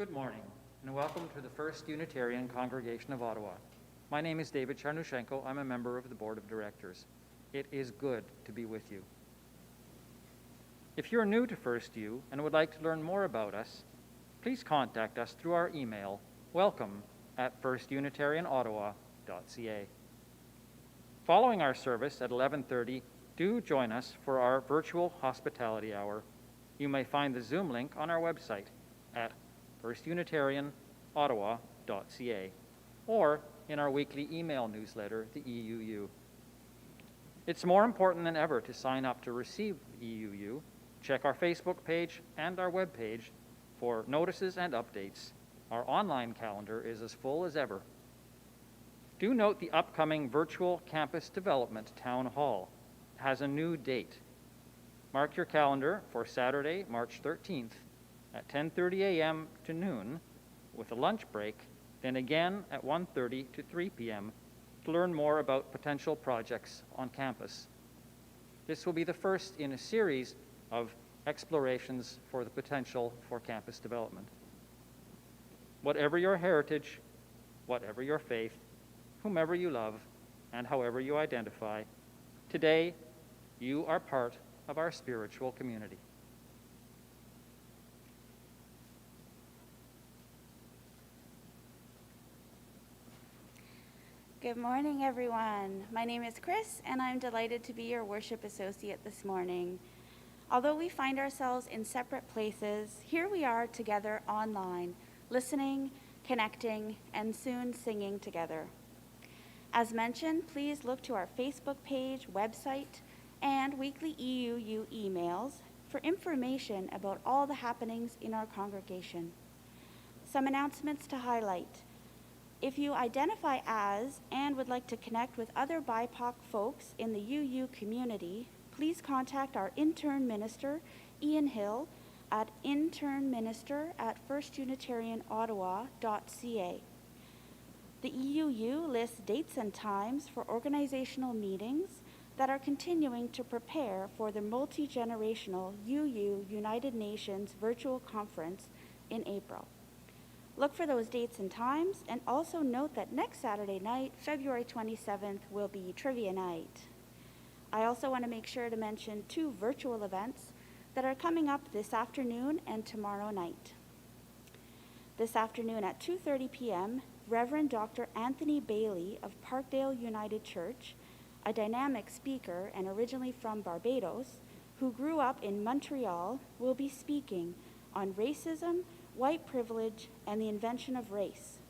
Good morning, and welcome to the First Unitarian Congregation of Ottawa. My name is David Charnushenko. I'm a member of the Board of Directors. It is good to be with you. If you're new to FirstU and would like to learn more about us, please contact us through our email, welcome@firstunitarianottawa.ca. Following our service at 11:30, do join us for our virtual hospitality hour. You may find the Zoom link on our website at firstunitarianottawa.ca or in our weekly email newsletter, the EUU. It's more important than ever to sign up to receive the EUU. Check our Facebook page and our web page for notices and updates. Our online calendar is as full as ever. Do note the upcoming virtual campus development town hall has a new date. Mark your calendar for Saturday, March 13th at 10:30 a.m. to noon with a lunch break, then again at 1:30 to 3 p.m. to learn more about potential projects on campus. This will be the first in a series of explorations for the potential for campus development. Whatever your heritage, whatever your faith, whomever you love, and however you identify, today you are part of our spiritual community. Good morning, everyone. My name is Chris, and I'm delighted to be your worship associate this morning. Although we find ourselves in separate places, here we are together online, listening, connecting, and soon singing together. As mentioned, please look to our Facebook page, website, and weekly EUU emails for information about all the happenings in our congregation. Some announcements to highlight. If you identify as and would like to connect with other BIPOC folks in the UU community, please contact our intern minister, Ian Hill, at internminister@firstunitarianottawa.ca. The EUU lists dates and times for organizational meetings that are continuing to prepare for the multi-generational UU United Nations virtual conference in April. Look for those dates and times, and also note that next Saturday night, February 27th, will be trivia night. I also want to make sure to mention two virtual events that are coming up this afternoon and tomorrow night. This afternoon at 2:30 p.m., Reverend Dr. Anthony Bailey of Parkdale United Church, a dynamic speaker and originally from Barbados, who grew up in Montreal, will be speaking on racism, white privilege, and the invention of race.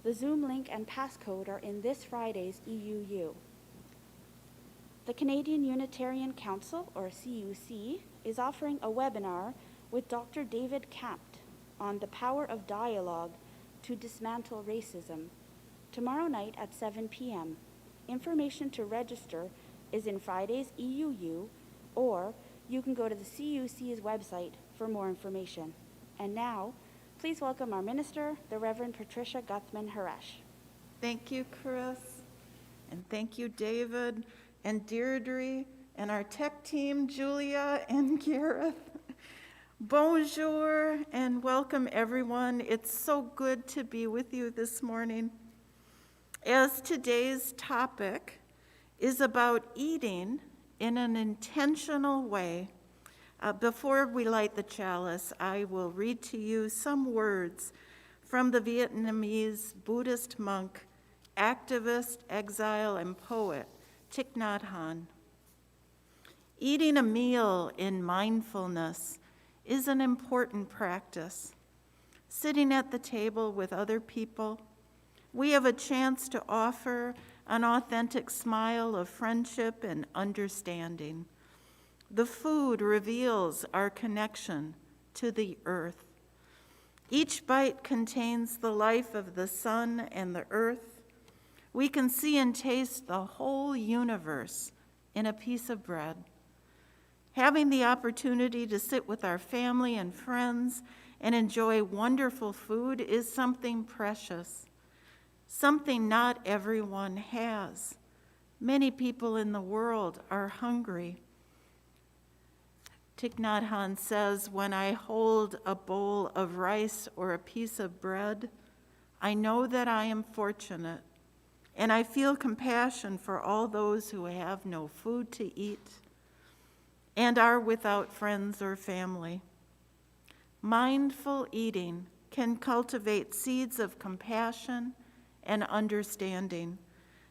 The Zoom link and passcode are in this Friday's EUU. The Canadian Unitarian Council, or CUC, is offering a webinar with Dr. David Kapt on the power of dialogue to dismantle racism, tomorrow night at 7 p.m. Information to register is in Friday's EUU, or you can go to the CUC's website for more information. And now, please welcome our minister, the Reverend Patricia Guthmann-Haresch. Thank you, Chris, and thank you, David, and Deirdre, and our tech team, Julia and Gareth. Bonjour, and welcome, everyone. It's so good to be with you this morning. As today's topic is about eating in an intentional way, before we light the chalice, I will read to you some words from the Vietnamese Buddhist monk, activist, exile, and poet, Thich Nhat Hanh. Eating a meal in mindfulness is an important practice. Sitting at the table with other people, we have a chance to offer an authentic smile of friendship and understanding. The food reveals our connection to the earth. Each bite contains the life of the sun and the earth. We can see and taste the whole universe in a piece of bread. Having the opportunity to sit with our family and friends and enjoy wonderful food is something precious, something not everyone has. Many people in the world are hungry. Thich Nhat Hanh says, when I hold a bowl of rice or a piece of bread, I know that I am fortunate, and I feel compassion for all those who have no food to eat and are without friends or family. Mindful eating can cultivate seeds of compassion and understanding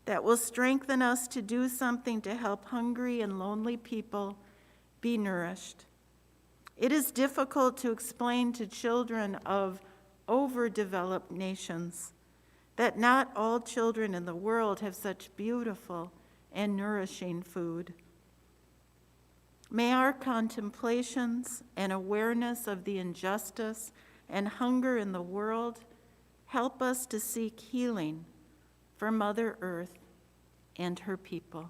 that will strengthen us to do something to help hungry and lonely people be nourished. It is difficult to explain to children of overdeveloped nations that not all children in the world have such beautiful and nourishing food. May our contemplations and awareness of the injustice and hunger in the world help us to seek healing for Mother Earth and her people.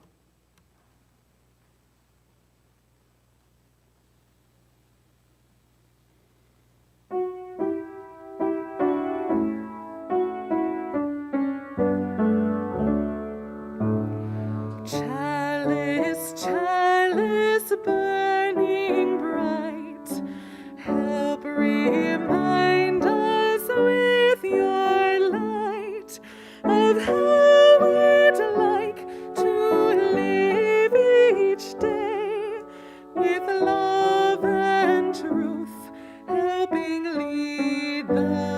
Chalice, chalice burning bright, help remind us with your light of how we'd like to live each day with love and truth, helping lead the way.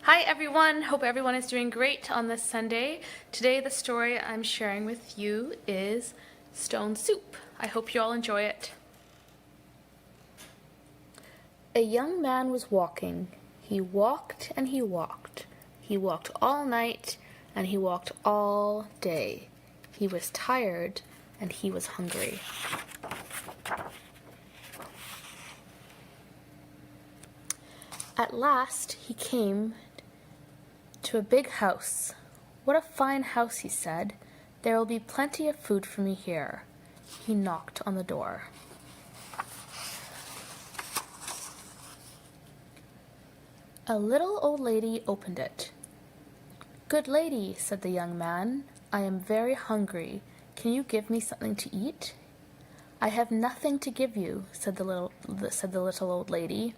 Hi everyone, hope everyone is doing great on this Sunday. Today the story I'm sharing with you is Stone Soup. I hope you all enjoy it. A young man was walking. He walked and he walked. He walked all night and he walked all day. He was tired and he was hungry. At last he came to a big house. "What a fine house," he said. "There will be plenty of food for me here." He knocked on the door. A little old lady opened it. "Good lady," said the young man, "I am very hungry. Can you give me something to eat?" "I have nothing to give you," said the little old lady.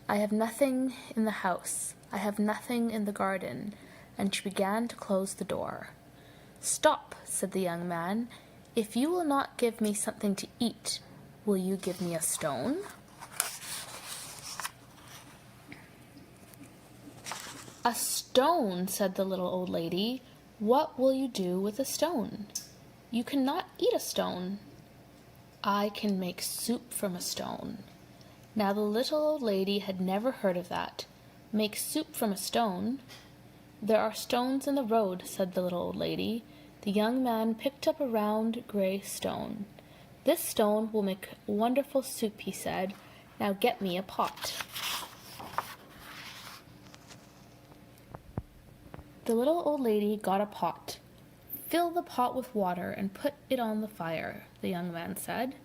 "I have nothing in the house. I have nothing in the garden," and she began to close the door. "Stop," said the young man. "If you will not give me something to eat, will you give me a stone?" "A stone," said the little old lady. "What will you do with a stone? You cannot eat a stone." "I can make soup from a stone." Now the little old lady had never heard of that. Make soup from a stone? "There are stones in the road," said the little old lady. The young man picked up a round gray stone. "This stone will make wonderful soup," he said. "Now get me a pot." The little old lady got a pot. "Fill the pot with water and put it on the fire," the young man said.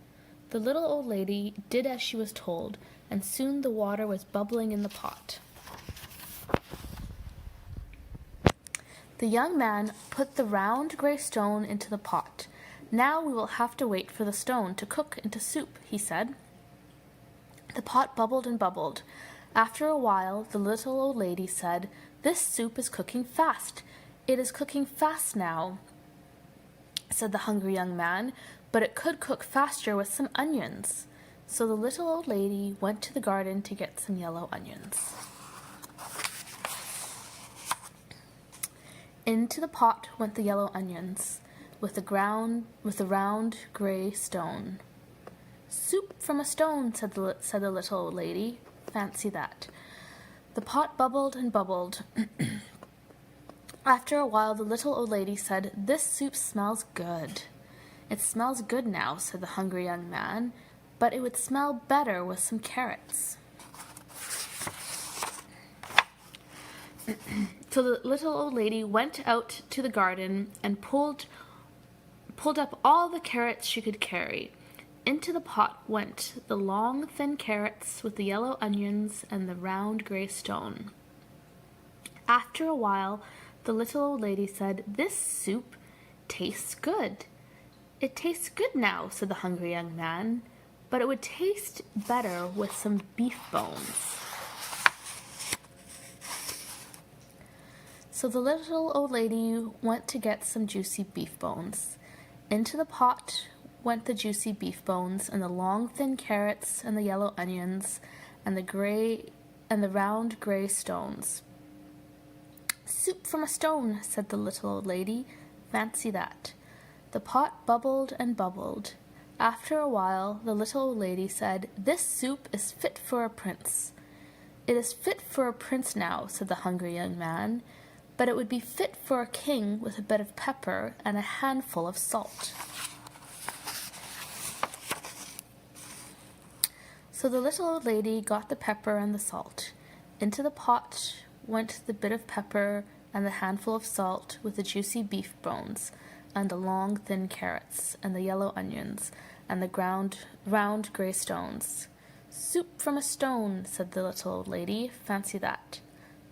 The little old lady did as she was told, and soon the water was bubbling in the pot. The young man put the round gray stone into the pot. "Now we will have to wait for the stone to cook into soup," he said. The pot bubbled and bubbled. After a while, the little old lady said, "This soup is cooking fast. It is cooking fast now," said the hungry young man, "but it could cook faster with some onions." So the little old lady went to the garden to get some yellow onions. Into the pot went the yellow onions, with the round gray stone. "Soup from a stone," said the little old lady. Fancy that. The pot bubbled and bubbled. After a while, the little old lady said, "This soup smells good." "It smells good now," said the hungry young man, but it would smell better with some carrots. So the little old lady went out to the garden and pulled up all the carrots she could carry. Into the pot went the long, thin carrots with the yellow onions and the round gray stone. After a while, the little old lady said, "This soup tastes good." "It tastes good now," said the hungry young man, "but it would taste better with some beef bones." So the little old lady went to get some juicy beef bones. Into the pot went the juicy beef bones and the long thin carrots and the yellow onions and the round gray stones. "Soup from a stone," said the little old lady. "Fancy that." The pot bubbled and bubbled. After a while, the little old lady said, "This soup is fit for a prince." "It is fit for a prince now," said the hungry young man, "but it would be fit for a king with a bit of pepper and a handful of salt." So the little old lady got the pepper and the salt. Into the pot went the bit of pepper and the handful of salt with the juicy beef bones and the long thin carrots and the yellow onions and the round gray stones. "Soup from a stone," said the little old lady. "Fancy that."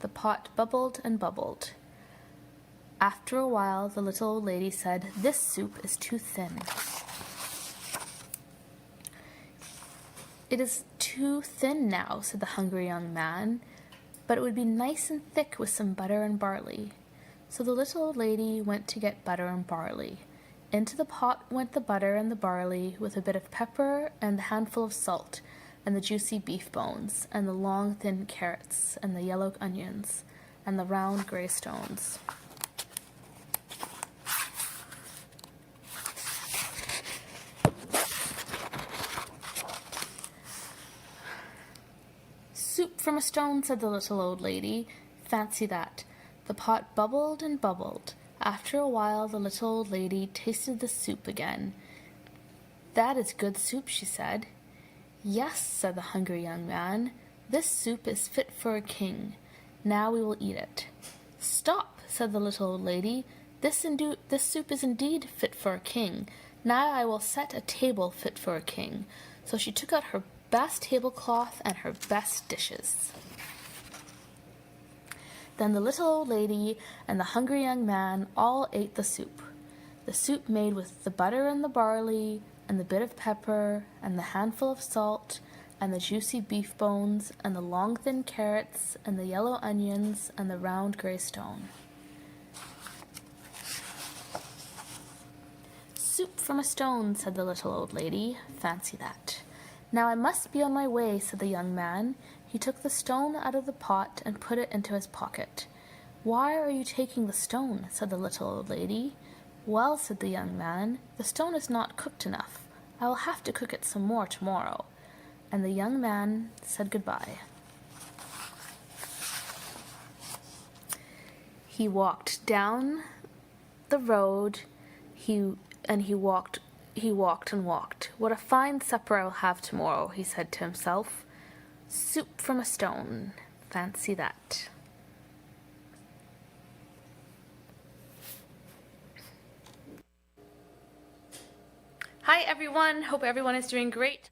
The pot bubbled and bubbled. After a while, the little old lady said, "This soup is too thin." "It is too thin now," said the hungry young man, "but it would be nice and thick with some butter and barley." So the little old lady went to get butter and barley. Into the pot went the butter and the barley with a bit of pepper and a handful of salt and the juicy beef bones and the long thin carrots and the yellow onions and the round gray stones. "Soup from a stone," said the little old lady. "Fancy that." The pot bubbled and bubbled. After a while, the little old lady tasted the soup again. "That is good soup," she said. "Yes," said the hungry young man. "This soup is fit for a king. Now we will eat it." "Stop," said the little old lady. This soup is indeed fit for a king. Now I will set a table fit for a king." So she took out her best tablecloth and her best dishes. Then the little old lady and the hungry young man all ate the soup made with the butter and the barley and the bit of pepper and the handful of salt and the juicy beef bones and the long thin carrots and the yellow onions and the round gray stone. "Soup from a stone," said the little old lady. "Fancy that." "Now I must be on my way," said the young man. He took the stone out of the pot and put it into his pocket. "Why are you taking the stone?" said the little old lady. "Well," said the young man, "the stone is not cooked enough. I will have to cook it some more tomorrow." And the young man said goodbye. He walked down the road. He walked and walked. "What a fine supper I will have tomorrow," he said to himself. "Soup from a stone. Fancy that." Hi everyone, hope everyone is doing great.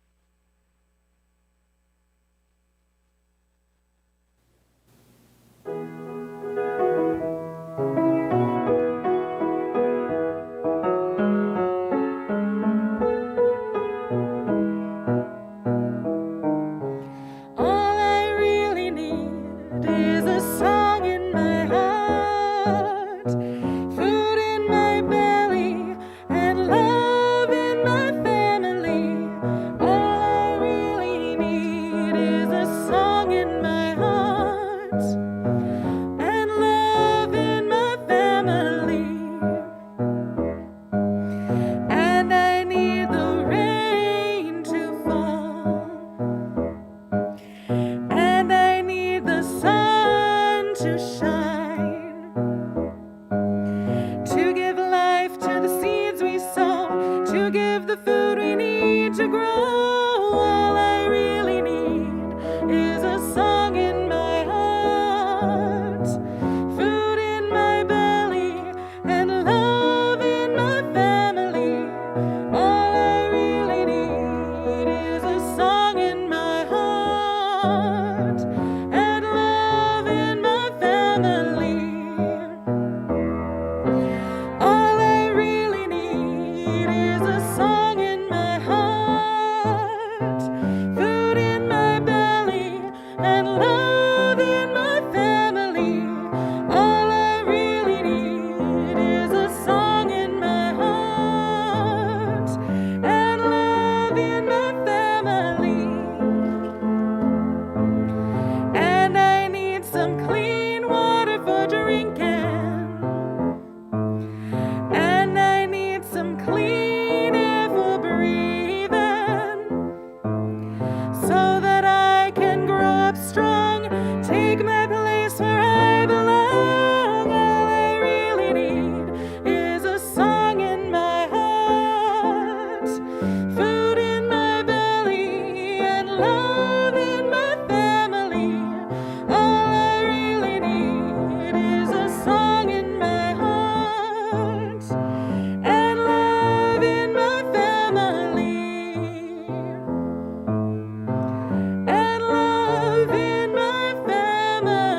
Food in my belly and love in my family. love in my family. All I really need is a song in my heart and love in my family and love in my family.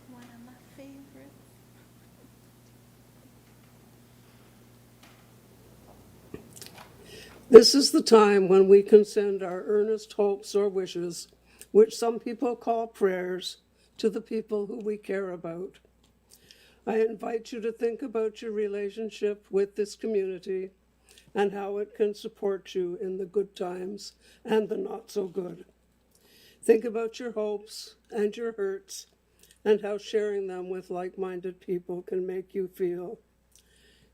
One of my favorites. This is the time when we can send our earnest hopes or wishes, which some people call prayers, to the people who we care about. I invite you to think about your relationship with this community and how it can support you in the good times and the not so good. Think about your hopes and your hurts and how sharing them with like-minded people can make you feel.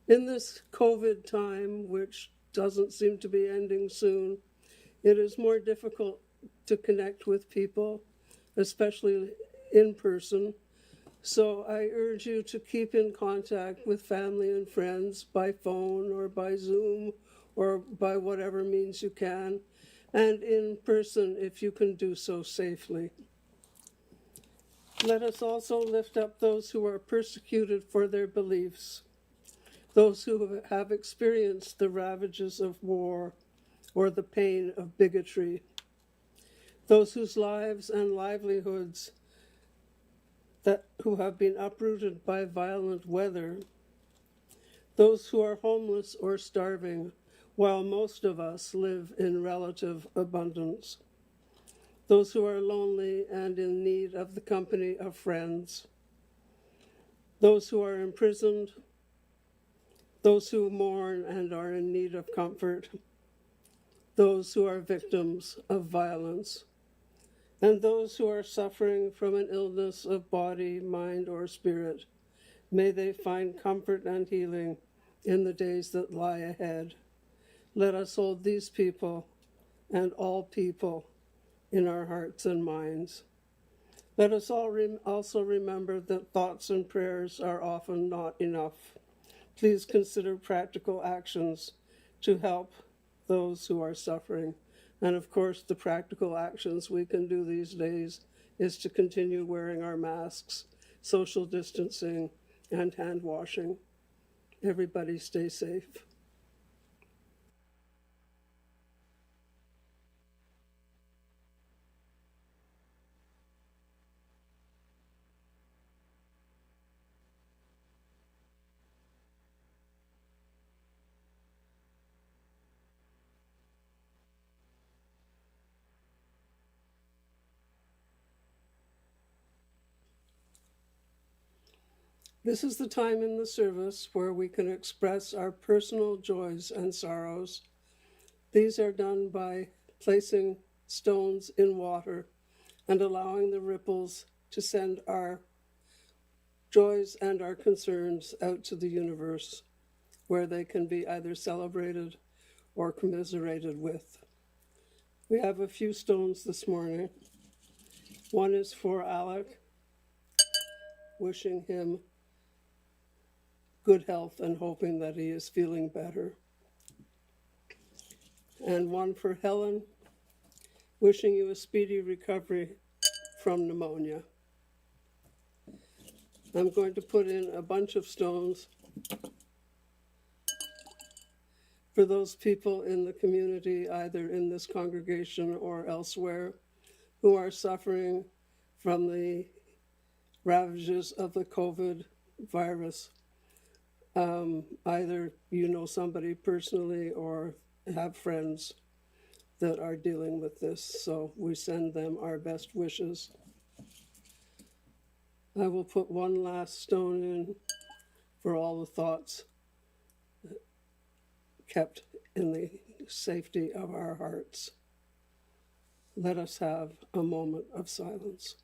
In this COVID time, which doesn't seem to be ending soon, it is more difficult to connect with people, especially in person. So I urge you to keep in contact with family and friends by phone or by Zoom or by whatever means you can, and in person if you can do so safely. Let us also lift up those who are persecuted for their beliefs, those who have experienced the ravages of war or the pain of bigotry, those whose lives and livelihoods who have been uprooted by violent weather, those who are homeless or starving, while most of us live in relative abundance, those who are lonely and in need of the company of friends, those who are imprisoned, those who mourn and are in need of comfort, those who are victims of violence, and those who are suffering from an illness of body, mind, or spirit. May they find comfort and healing in the days that lie ahead. Let us hold these people and all people in our hearts and minds. Let us all also remember that thoughts and prayers are often not enough. Please consider practical actions to help those who are suffering. And of course, the practical actions we can do these days is to continue wearing our masks, social distancing, and hand washing. Everybody stay safe. This is the time in the service where we can express our personal joys and sorrows. These are done by placing stones in water and allowing the ripples to send our joys and our concerns out to the universe, where they can be either celebrated or commiserated with. We have a few stones this morning. One is for Alec, wishing him good health and hoping that he is feeling better. And one for Helen, wishing you a speedy recovery from pneumonia. I'm going to put in a bunch of stones for those people in the community, either in this congregation or elsewhere, who are suffering from the ravages of the COVID virus. Either you know somebody personally or have friends that are dealing with this, so we send them our best wishes. I will put one last stone in for all the thoughts kept in the safety of our hearts. Let us have a moment of silence.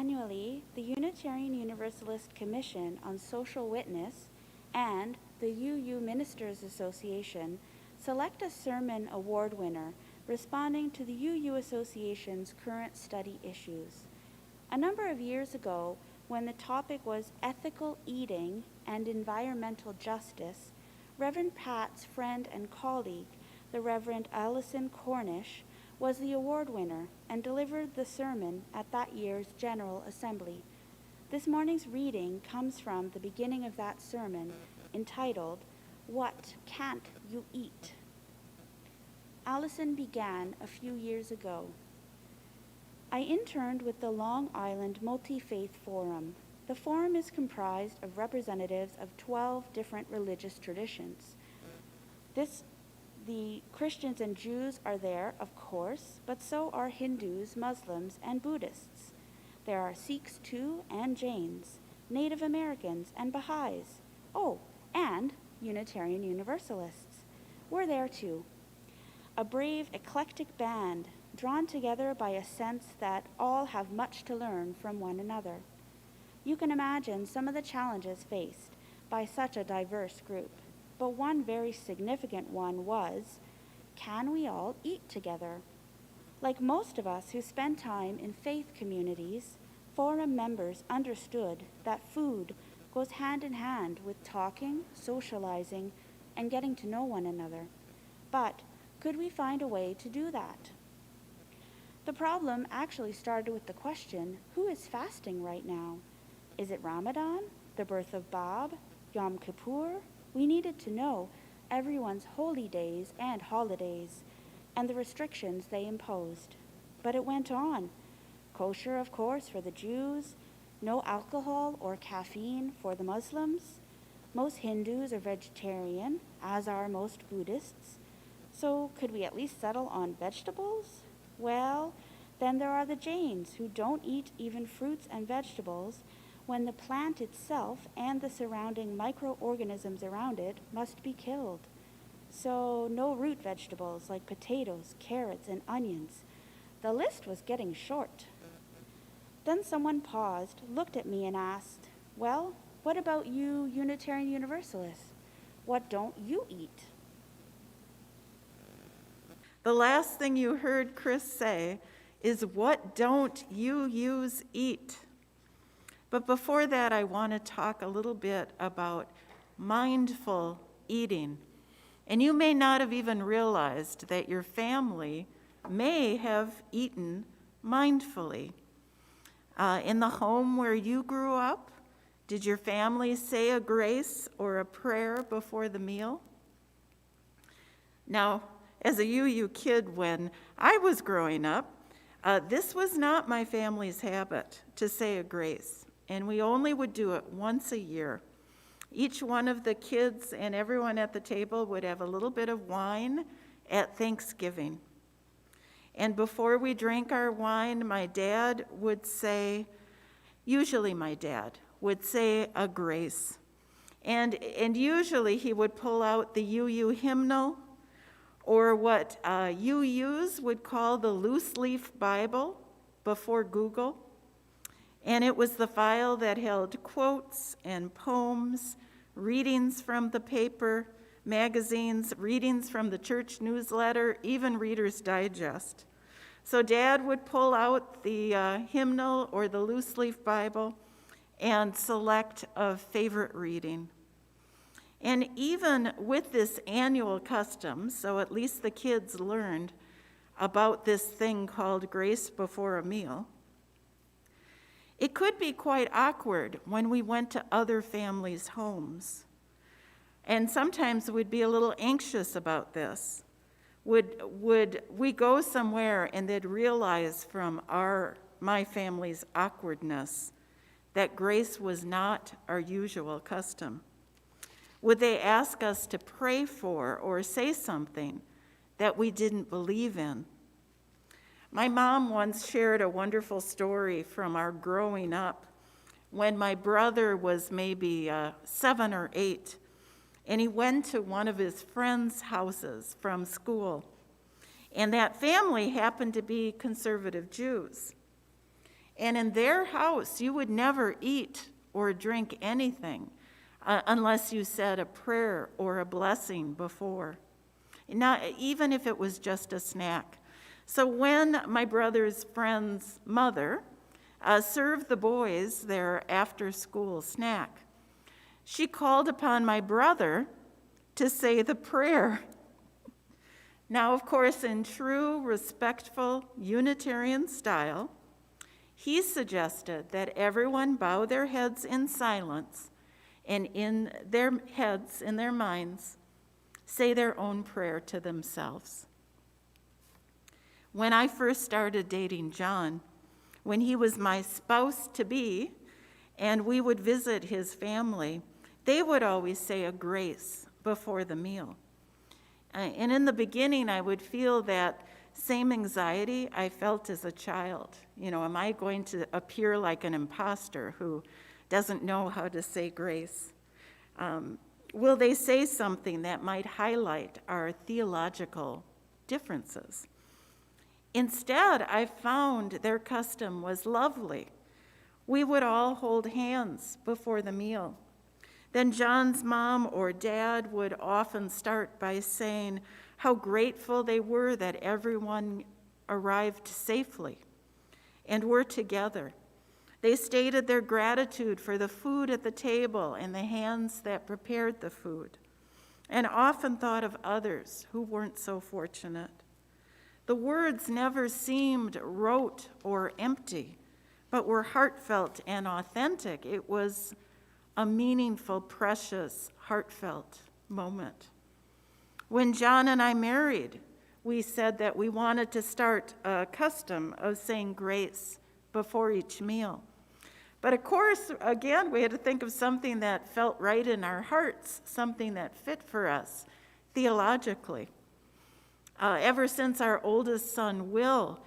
Annually, the Unitarian Universalist Commission on Social Witness and the UU Ministers Association select a sermon award winner responding to the UU Association's current study issues. A number of years ago, when the topic was ethical eating and environmental justice, Reverend Pat's friend and colleague, the Reverend Alison Cornish, was the award winner and delivered the sermon at that year's General Assembly. This morning's reading comes from the beginning of that sermon, entitled, "What Can't You Eat?" Allison began a few years ago. I interned with the Long Island Multi-Faith Forum. The forum is comprised of representatives of 12 different religious traditions. The Christians and Jews are there, of course, but so are Hindus, Muslims, and Buddhists. There are Sikhs too, and Jains, Native Americans, and Baha'is. Oh, and Unitarian Universalists. We're there too. A brave, eclectic band, drawn together by a sense that all have much to learn from one another. You can imagine some of the challenges faced by such a diverse group, but one very significant one was, can we all eat together? Like most of us who spend time in faith communities, forum members understood that food goes hand in hand with talking, socializing, and getting to know one another. But could we find a way to do that? The problem actually started with the question, who is fasting right now? Is it Ramadan, the birth of Bob, Yom Kippur? We needed to know everyone's holy days and holidays and the restrictions they imposed. But it went on. Kosher, of course, for the Jews, no alcohol or caffeine for the Muslims. Most Hindus are vegetarian, as are most Buddhists. So could we at least settle on vegetables? Well, then there are the Jains who don't eat even fruits and vegetables when the plant itself and the surrounding microorganisms around it must be killed. So no root vegetables like potatoes, carrots, and onions. The list was getting short. Then someone paused, looked at me, and asked, well, what about you Unitarian Universalists? What don't you eat? The last thing you heard Chris say is, what don't you use eat? But before that, I want to talk a little bit about mindful eating. And you may not have even realized that your family may have eaten mindfully. In the home where you grew up, did your family say a grace or a prayer before the meal? Now, as a UU kid when I was growing up, this was not my family's habit to say a grace, and we only would do it once a year. Each one of the kids and everyone at the table would have a little bit of wine at Thanksgiving. And before we drank our wine, my dad would say, usually my dad would say a grace. And usually he would pull out the UU hymnal, or what UUs would call the loose leaf Bible before Google. And it was the file that held quotes and poems, readings from the paper, magazines, readings from the church newsletter, even Reader's Digest. So Dad would pull out the hymnal or the loose leaf Bible and select a favorite reading. And even with this annual custom, so at least the kids learned about this thing called grace before a meal, it could be quite awkward when we went to other families' homes. And sometimes we'd be a little anxious about this. Would we go somewhere and they'd realize from my family's awkwardness that grace was not our usual custom? Would they ask us to pray for or say something that we didn't believe in? My mom once shared a wonderful story from our growing up when my brother was maybe 7 or 8, and he went to one of his friends' houses from school. And that family happened to be conservative Jews. And in their house, you would never eat or drink anything unless you said a prayer or a blessing before, not even if it was just a snack. So when my brother's friend's mother served the boys their after-school snack, she called upon my brother to say the prayer. Now, of course, in true, respectful Unitarian style, he suggested that everyone bow their heads in silence and in their heads, in their minds, say their own prayer to themselves. When I first started dating John, when he was my spouse-to-be, and we would visit his family, they would always say a grace before the meal. And in the beginning, I would feel that same anxiety I felt as a child. You know, am I going to appear like an imposter who doesn't know how to say grace? Will they say something that might highlight our theological differences? Instead, I found their custom was lovely. We would all hold hands before the meal. Then John's mom or dad would often start by saying how grateful they were that everyone arrived safely and were together. They stated their gratitude for the food at the table and the hands that prepared the food, and often thought of others who weren't so fortunate. The words never seemed rote or empty, but were heartfelt and authentic. It was a meaningful, precious, heartfelt moment. When John and I married, we said that we wanted to start a custom of saying grace before each meal. But of course, again, we had to think of something that felt right in our hearts, something that fit for us theologically. Ever since our oldest son, Will,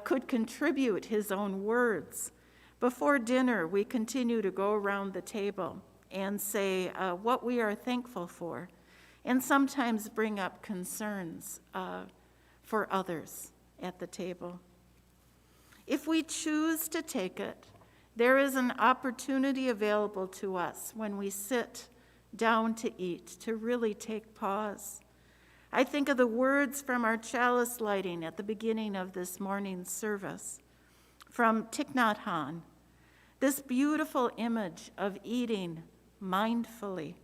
could contribute his own words, before dinner, we continue to go around the table and say what we are thankful for, and sometimes bring up concerns for others at the table. If we choose to take it, there is an opportunity available to us when we sit down to eat to really take pause. I think of the words from our chalice lighting at the beginning of this morning's service from Thich Nhat Hanh. This beautiful image of eating mindfully,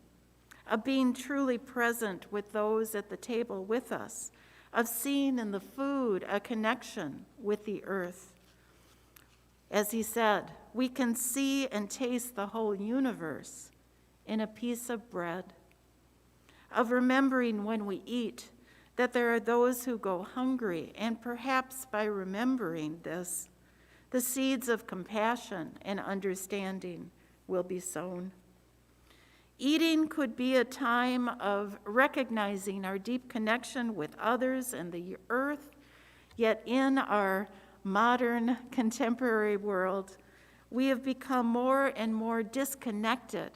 of being truly present with those at the table with us, of seeing in the food a connection with the earth. As he said, we can see and taste the whole universe in a piece of bread, of remembering when we eat that there are those who go hungry, and perhaps by remembering this, the seeds of compassion and understanding will be sown. Eating could be a time of recognizing our deep connection with others and the earth, yet in our modern contemporary world, we have become more and more disconnected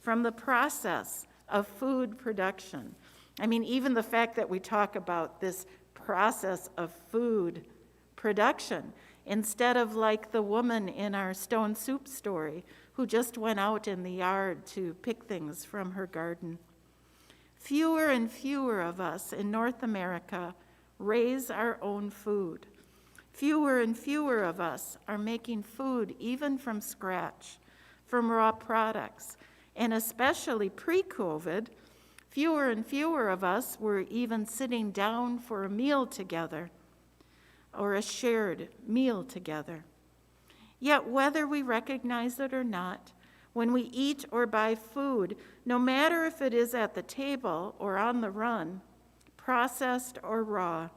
from the process of food production. I mean, even the fact that we talk about this process of food production, instead of like the woman in our stone soup story who just went out in the yard to pick things from her garden. Fewer and fewer of us in North America raise our own food. Fewer and fewer of us are making food even from scratch, from raw products. And especially pre-COVID, fewer and fewer of us were even sitting down for a meal together or a shared meal together. Yet whether we recognize it or not, when we eat or buy food, no matter if it is at the table or on the run, processed or raw,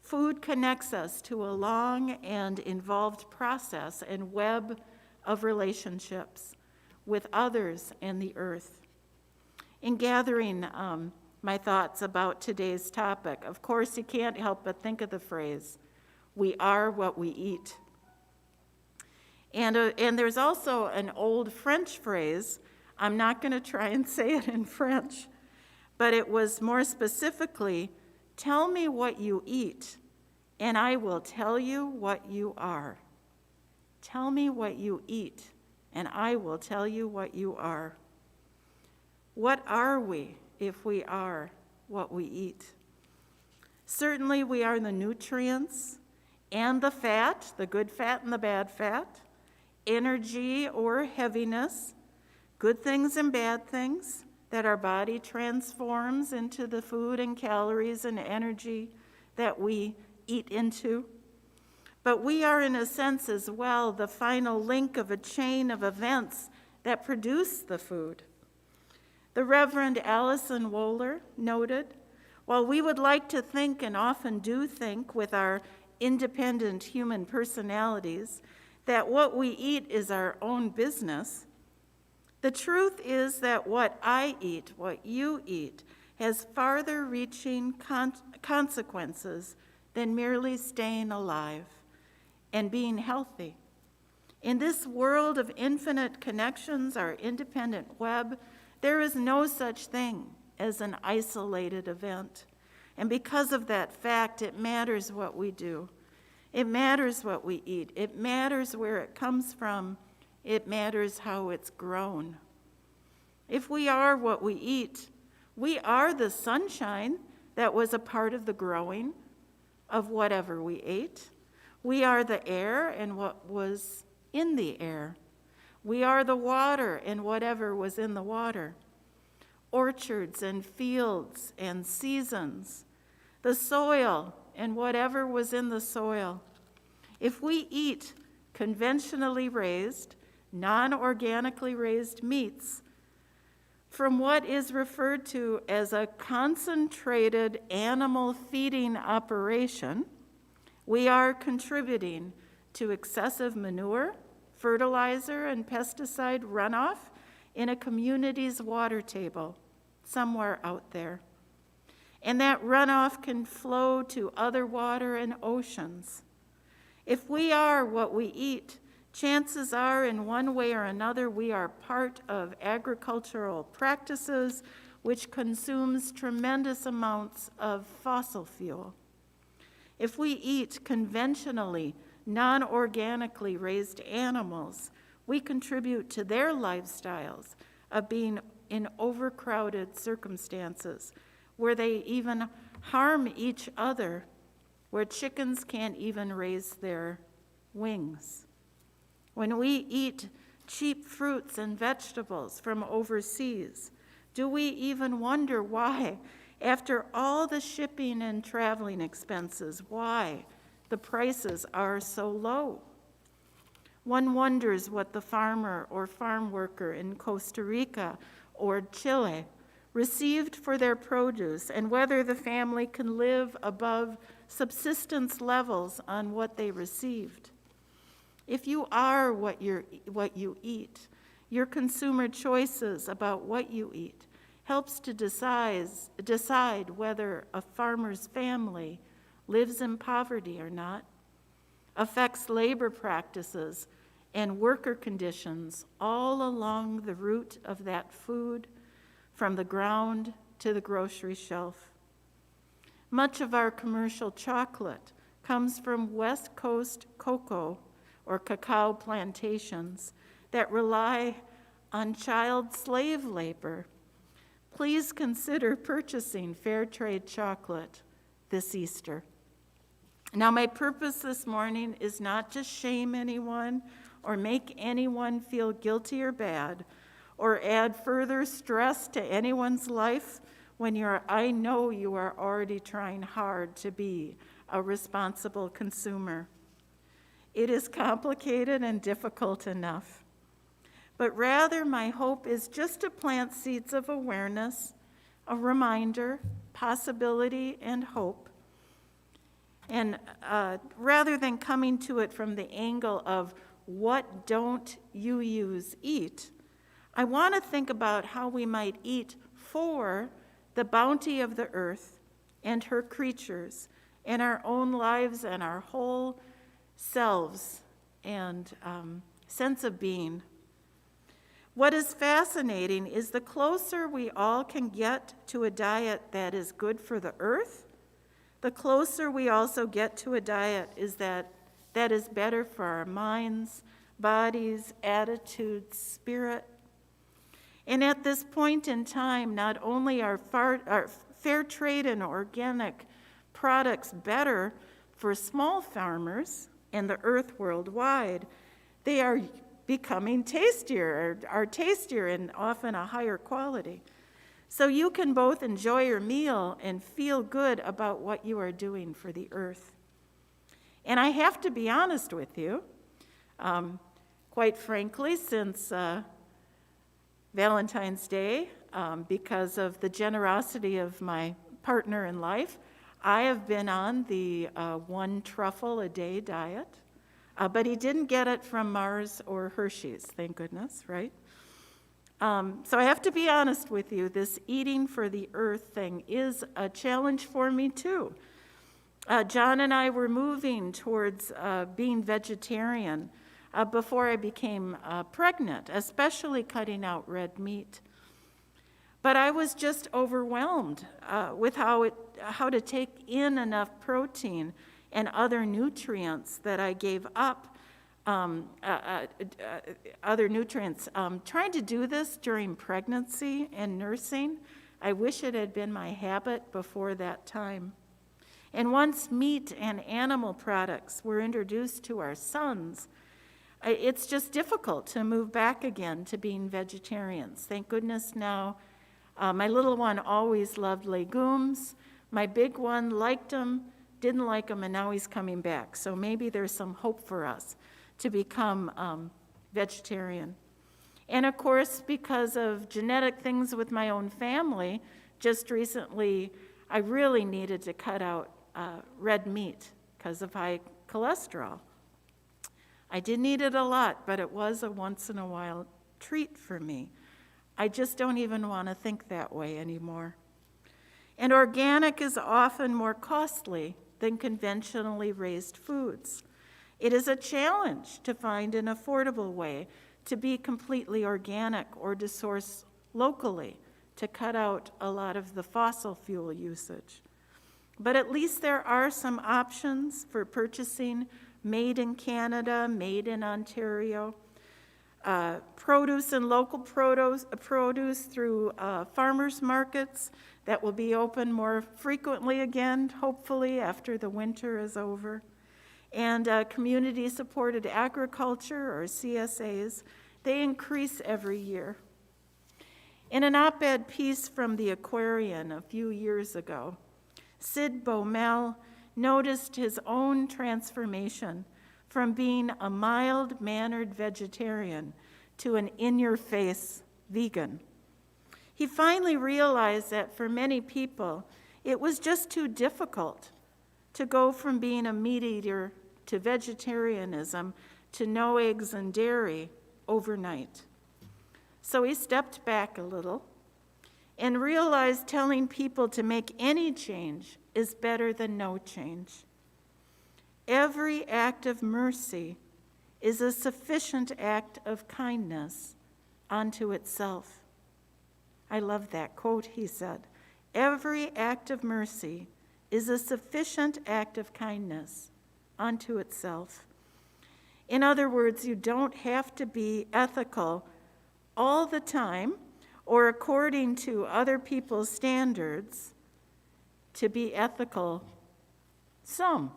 food connects us to a long and involved process and web of relationships with others and the earth. In gathering my thoughts about today's topic, of course, you can't help but think of the phrase, "We are what we eat." And there's also an old French phrase, I'm not going to try and say it in French, but it was more specifically, "Tell me what you eat, and I will tell you what you are." Tell me what you eat, and I will tell you what you are. What are we if we are what we eat? Certainly we are the nutrients and the fat, the good fat and the bad fat, energy or heaviness, good things and bad things that our body transforms into the food and calories and energy that we eat into. But we are, in a sense as well, the final link of a chain of events that produce the food. The Reverend Allison Wohler noted, while we would like to think and often do think with our independent human personalities that what we eat is our own business, the truth is that what I eat, what you eat, has farther reaching consequences than merely staying alive and being healthy. In this world of infinite connections, our independent web, there is no such thing as an isolated event. And because of that fact, it matters what we do. It matters what we eat. It matters where it comes from. It matters how it's grown. If we are what we eat, we are the sunshine that was a part of the growing of whatever we ate. We are the air and what was in the air. We are the water and whatever was in the water. Orchards and fields and seasons. The soil and whatever was in the soil. If we eat conventionally raised, non-organically raised meats from what is referred to as a concentrated animal feeding operation, we are contributing to excessive manure, fertilizer, and pesticide runoff in a community's water table somewhere out there. And that runoff can flow to other water and oceans. If we are what we eat, chances are in one way or another we are part of agricultural practices which consumes tremendous amounts of fossil fuel. If we eat conventionally, non-organically raised animals, we contribute to their lifestyles of being in overcrowded circumstances where they even harm each other, where chickens can't even raise their wings. When we eat cheap fruits and vegetables from overseas, do we even wonder why, after all the shipping and traveling expenses, why the prices are so low? One wonders what the farmer or farm worker in Costa Rica or Chile received for their produce and whether the family can live above subsistence levels on what they received. If you are what you eat, your consumer choices about what you eat helps to decide whether a farmer's family lives in poverty or not, affects labor practices and worker conditions all along the route of that food, from the ground to the grocery shelf. Much of our commercial chocolate comes from West Coast cocoa or cacao plantations that rely on child slave labor. Please consider purchasing fair trade chocolate this Easter. Now, my purpose this morning is not to shame anyone or make anyone feel guilty or bad, or add further stress to anyone's life when I know you are already trying hard to be a responsible consumer. It is complicated and difficult enough. But rather, my hope is just to plant seeds of awareness, a reminder, possibility, and hope. And rather than coming to it from the angle of what don't you use eat, I want to think about how we might eat for the bounty of the earth and her creatures and our own lives and our whole selves and sense of being. What is fascinating is the closer we all can get to a diet that is good for the earth, the closer we also get to a diet that is better for our minds, bodies, attitudes, spirit. And at this point in time, not only are fair trade and organic products better for small farmers and the earth worldwide, they are becoming tastier, are tastier and often a higher quality. So you can both enjoy your meal and feel good about what you are doing for the earth. And I have to be honest with you, quite frankly, since Valentine's Day, because of the generosity of my partner in life, I have been on the 1 truffle a day diet, but he didn't get it from Mars or Hershey's, thank goodness, right? So I have to be honest with you, this eating for the earth thing is a challenge for me too. John and I were moving towards being vegetarian before I became pregnant, especially cutting out red meat. But I was just overwhelmed with how to take in enough protein and other nutrients that I gave up, other nutrients. Trying to do this during pregnancy and nursing, I wish it had been my habit before that time. And once meat and animal products were introduced to our sons, it's just difficult to move back again to being vegetarians. Thank goodness now, my little one always loved legumes. My big one liked them, didn't like them, and now he's coming back. So maybe there's some hope for us to become vegetarian. And of course, because of genetic things with my own family, just recently I really needed to cut out red meat because of high cholesterol. I didn't eat it a lot, but it was a once-in-a-while treat for me. I just don't even want to think that way anymore. And organic is often more costly than conventionally raised foods. It is a challenge to find an affordable way to be completely organic or to source locally to cut out a lot of the fossil fuel usage. But at least there are some options for purchasing made in Canada, made in Ontario, produce and local produce through farmers markets that will be open more frequently again, hopefully after the winter is over, and community-supported agriculture, or CSAs. They increase every year. In an op-ed piece from the Aquarian a few years ago, Sid Baumel noticed his own transformation from being a mild-mannered vegetarian to an in-your-face vegan. He finally realized that for many people, it was just too difficult to go from being a meat eater to vegetarianism to no eggs and dairy overnight. So he stepped back a little and realized telling people to make any change is better than no change. Every act of mercy is a sufficient act of kindness unto itself. I love that quote, he said. Every act of mercy is a sufficient act of kindness unto itself. In other words, you don't have to be ethical all the time or according to other people's standards to be ethical some.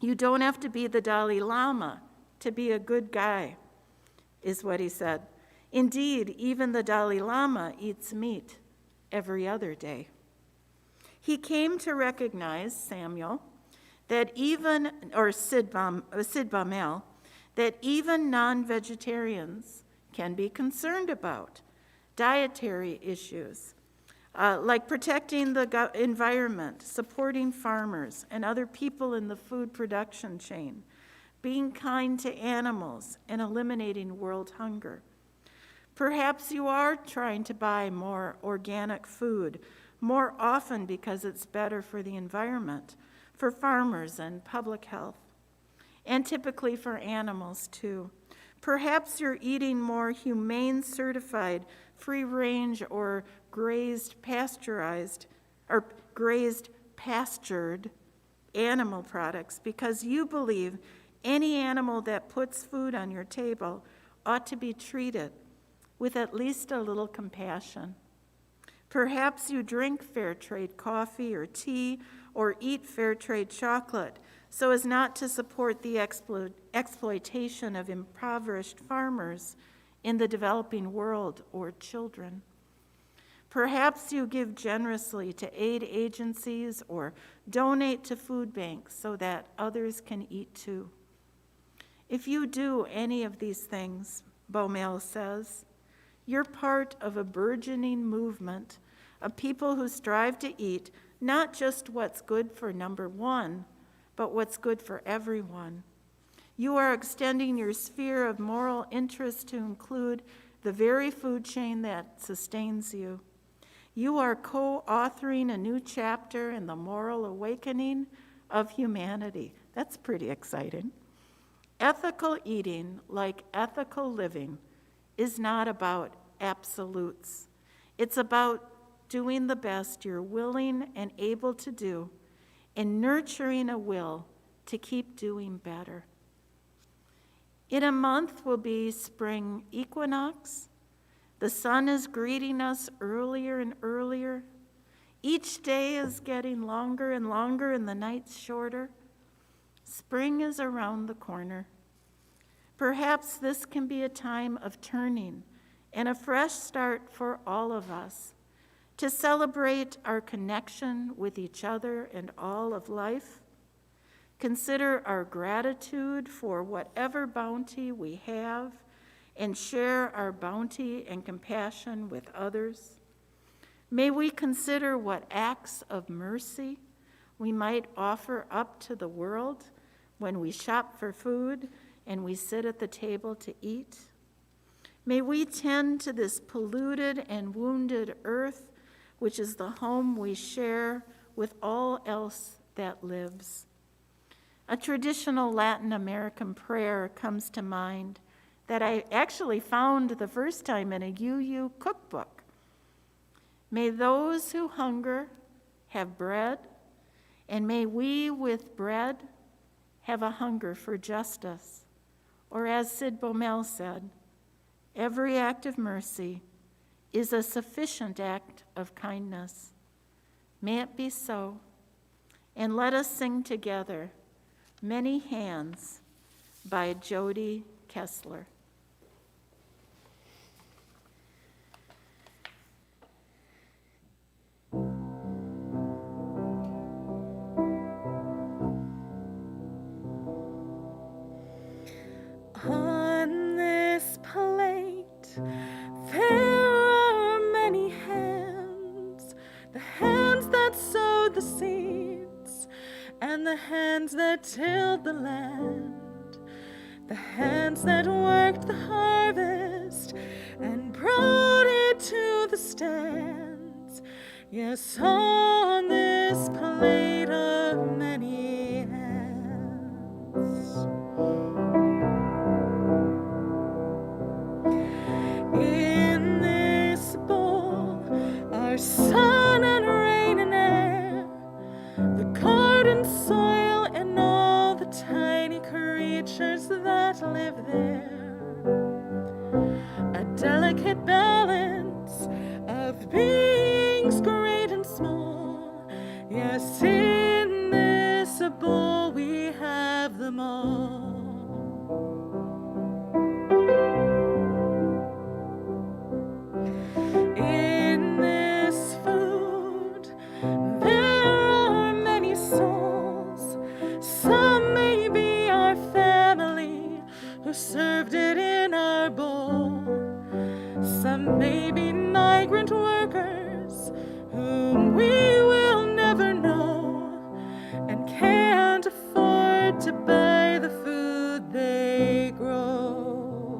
You don't have to be the Dalai Lama to be a good guy, is what he said. Indeed, even the Dalai Lama eats meat every other day. He came to recognize, Samuel, that even, or Sid Baumel, that even non-vegetarians can be concerned about dietary issues, like protecting the environment, supporting farmers and other people in the food production chain, being kind to animals, and eliminating world hunger. Perhaps you are trying to buy more organic food more often because it's better for the environment, for farmers and public health, and typically for animals too. Perhaps you're eating more humane certified, free-range or grazed pastured animal products because you believe Any animal that puts food on your table ought to be treated with at least a little compassion. Perhaps you drink fair trade coffee or tea or eat fair trade chocolate so as not to support the exploitation of impoverished farmers in the developing world or children. Perhaps you give generously to aid agencies or donate to food banks so that others can eat too. If you do any of these things, Baumel says, you're part of a burgeoning movement of people who strive to eat not just what's good for number one, but what's good for everyone. You are extending your sphere of moral interest to include the very food chain that sustains you. You are co-authoring a new chapter in the moral awakening of humanity. That's pretty exciting. Ethical eating, like ethical living, is not about absolutes. It's about doing the best you're willing and able to do and nurturing a will to keep doing better. In a month will be spring equinox. The sun is greeting us earlier and earlier. Each day is getting longer and longer and the nights shorter. Spring is around the corner. Perhaps this can be a time of turning and a fresh start for all of us to celebrate our connection with each other and all of life. Consider our gratitude for whatever bounty we have and share our bounty and compassion with others. May we consider what acts of mercy we might offer up to the world when we shop for food and we sit at the table to eat. May we tend to this polluted and wounded earth, which is the home we share with all else that lives. A traditional Latin American prayer comes to mind that I actually found the first time in a UU cookbook. May those who hunger have bread, and may we with bread have a hunger for justice. Or as Sid Baumel said, every act of mercy is a sufficient act of kindness. May it be so, and let us sing together Many Hands by Jody Kessler. On this plate, there are many hands, the hands that sowed the seeds, and the hands that tilled the land, the hands that worked the harvest and brought it to the stands. Yes, on this plate are many hands. In this bowl are sun and rain and air, the garden soil and all the tiny creatures that live there. A delicate balance of beings great and small. Yes, in this bowl we have them all. In this food, there are many souls. Some may be our family who served it in our bowl. Some may be migrant workers whom we will never know and can't afford to buy the food they grow.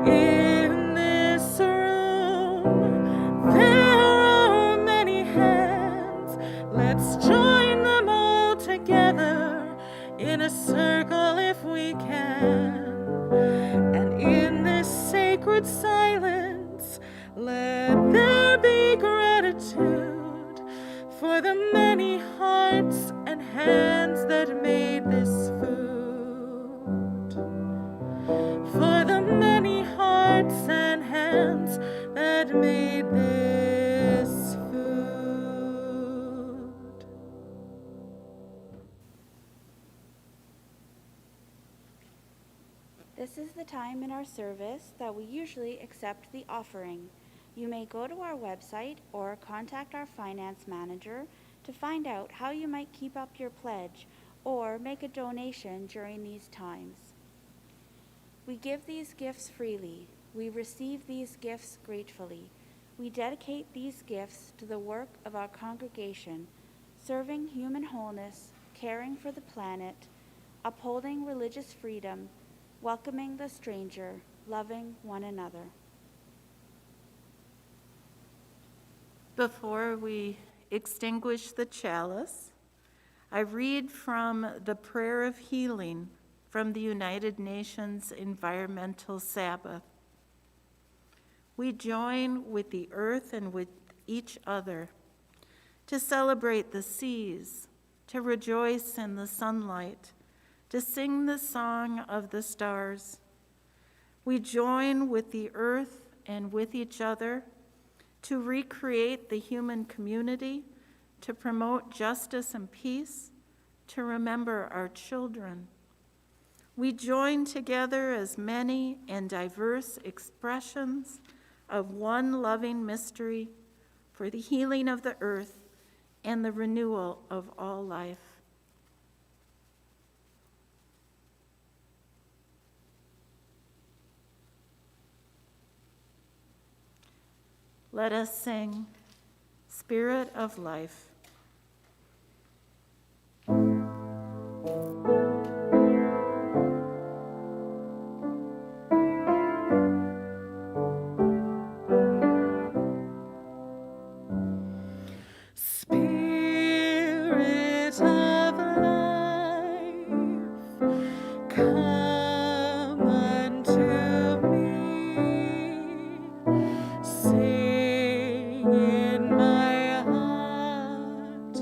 In this room, there are many hands. Let's join them all together in a circle if we can. And in this sacred silence, let there be gratitude for the many hearts and hands that made this food. This is the time in our service that we usually accept the offering. You may go to our website or contact our finance manager to find out how you might keep up your pledge or make a donation during these times. We give these gifts freely. We receive these gifts gratefully. We dedicate these gifts to the work of our congregation, serving human wholeness, caring for the planet, upholding religious freedom, welcoming the stranger, loving one another. Before we extinguish the chalice, I read from the Prayer of Healing from the United Nations Environmental Sabbath. We join with the earth and with each other to celebrate the seas, to rejoice in the sunlight, to sing the song of the stars. We join with the earth and with each other to recreate the human community, to promote justice and peace, to remember our children. We join together as many and diverse expressions of one loving mystery for the healing of the earth and the renewal of all life. Let us sing, Spirit of Life. Spirit of life, come unto me. Sing in my heart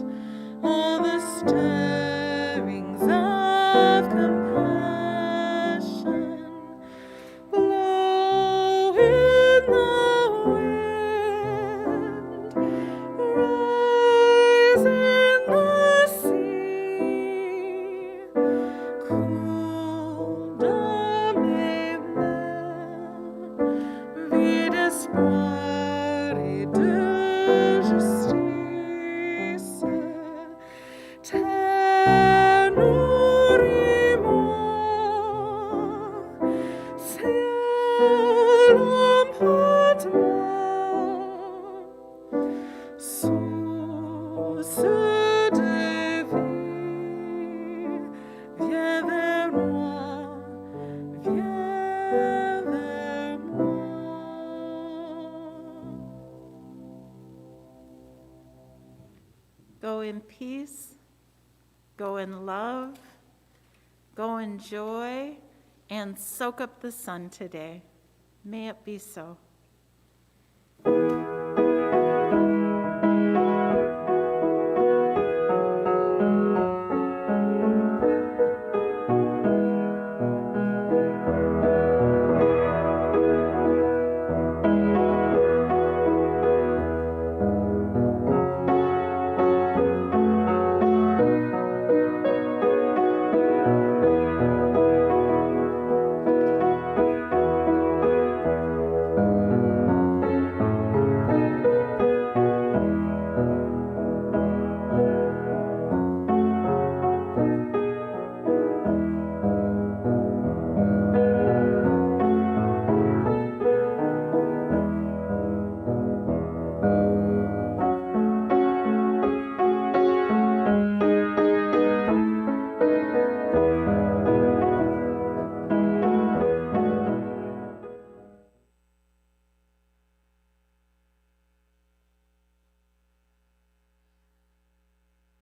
all the stirrings of compassion. Blow in the wind, rise in the sea, cool down vide esplori de justice, tenurimo, cielum potmo, source de vie, viens vers moi, viens vers moi. Go in peace, go in love, go in joy, and soak up the sun today. May it be so.